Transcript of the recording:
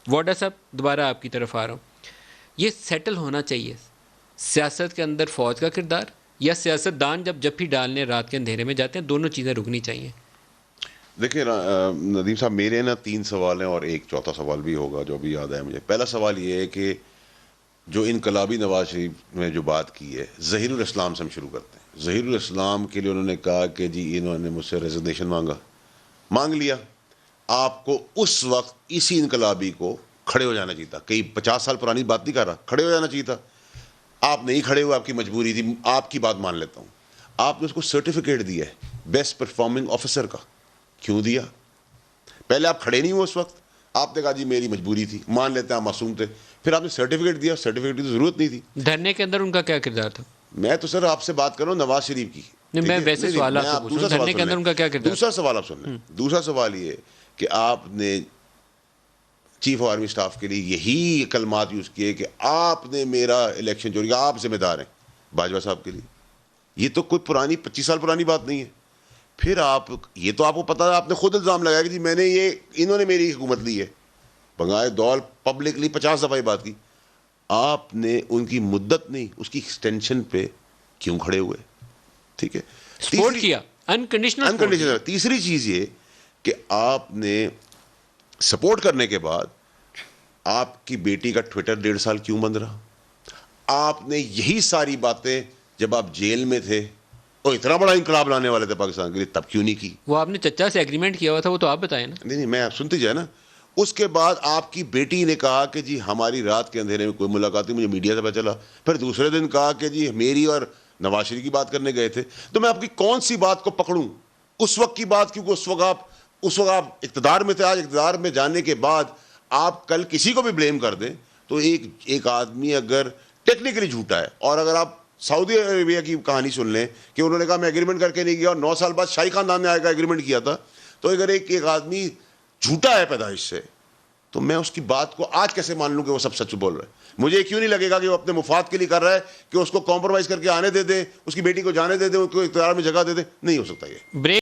واڈا صاحب دوبارہ آپ کی طرف آ رہا ہوں. یہ سیٹل ہونا چاہیے سیاست کے اندر فوج کا کردار, یا سیاست دان جب بھی ڈالنے رات کے اندھیرے میں جاتے ہیں, دونوں چیزیں رکنی چاہیے. دیکھیں ندیم صاحب, میرے نا 3 سوال ہیں اور ایک چوتھا سوال بھی ہوگا جو ابھی یاد ہے مجھے. پہلا سوال یہ ہے کہ جو انقلابی نواز شریف نے جو بات کی ہے, ظہیر الاسلام سے ہم شروع کرتے ہیں. ظہیر الاسلام کے لیے انہوں نے کہا کہ جی انہوں نے مجھ سے ریزگنیشن مانگ لیا. آپ کو اس وقت اسی انقلابی کو کھڑے ہو جانا چاہیے تھا. کئی 50 سال پرانی بات نہیں کر رہا, کھڑے ہو جانا چاہیے تھا. آپ نہیں کھڑے ہوئے, آپ کی مجبوری تھی. آپ کی بات مان لیتا ہوں, آپ نے اس کو سرٹیفکیٹ دیا ہے بیسٹ پرفارمنگ آفیسر کا. کیوں دیا؟ پہلے آپ کھڑے نہیں ہوئے اس وقت, آپ نے کہا جی میری مجبوری تھی, مان لیتے ہیں آپ معصوم تھے. پھر آپ نے سرٹیفکیٹ دیا, سرٹیفکیٹ کی تو ضرورت نہیں تھی. دھرنے کے اندر ان کا کیا کردار تھا؟ میں تو سر آپ سے بات کر رہا ہوں نواز شریف کی. میں ویسے سوال آپ سے پوچھ رہا ہوں, دھرنے کے اندر ان کا کیا کردار؟ دوسرا سوال آپ سن لیں. دوسرا سوال یہ کہ آپ نے چیف آف آرمی اسٹاف کے لیے یہی کلمات یوز کیے کہ آپ نے میرا الیکشن چوری کیا, آپ ذمہ دار ہیں باجوہ صاحب کے لیے. یہ تو کوئی پرانی 25 سال پرانی بات نہیں ہے. پھر آپ یہ تو آپ کو پتا ہے, آپ نے خود الزام لگایا کہ جی میں نے انہوں نے میری حکومت لی ہے. بنگائے دول پبلکلی 50 دفعہ یہ بات کی. آپ نے ان کی مدت نہیں, اس کی ایکسٹینشن پہ کیوں کھڑے ہوئے؟ ٹھیک ہے, سپورٹ کیا انکنڈیشنل. تیسری چیز یہ کہ آپ نے سپورٹ کرنے کے بعد آپ کی بیٹی کا ٹویٹر 1.5 سال کیوں بند رہا؟ آپ نے یہی ساری باتیں جب آپ جیل میں تھے اور اتنا بڑا انقلاب لانے والے تھے پاکستان کے لیے, تب کیوں نہیں کی؟ وہ آپ نے چچا سے ایگریمنٹ کیا ہوا تھا, وہ تو آپ بتائیں نا. نہیں میں آپ سنتے جائے نا. اس کے بعد آپ کی بیٹی نے کہا کہ جی ہماری رات کے اندھیرے میں کوئی ملاقات نہیں, مجھے میڈیا سے پتہ چلا. پھر دوسرے دن کہا کہ جی میری اور نواز شریف کی بات کرنے گئے تھے. تو میں آپ کی کون سی بات کو پکڑوں؟ اس وقت کی بات, کیونکہ اس وقت آپ اقتدار میں تھے. آج اقتدار میں جانے کے بعد آپ کل کسی کو بھی بلیم کر دیں تو ایک آدمی اگر ٹیکنیکلی جھوٹا ہے, اور اگر آپ سعودی عربیہ کی کہانی سن لیں کہ انہوں نے کہا میں ایگریمنٹ کر کے نہیں گیا اور 9 سال بعد شاہی خاندان نے آئے گا ایگریمنٹ کیا تھا, تو اگر ایک آدمی جھوٹا ہے پیدائش سے, تو میں اس کی بات کو آج کیسے مان لوں کہ وہ سب سچ بول رہا ہے؟ مجھے کیوں نہیں لگے گا کہ وہ اپنے مفاد کے لیے کر رہا ہے کہ اس کو کمپرومائز کر کے آنے دے دیں, اس کی بیٹی کو جانے دے دیں, اس کو اقتدار میں جگہ دے دیں؟ نہیں ہو سکتا یہ.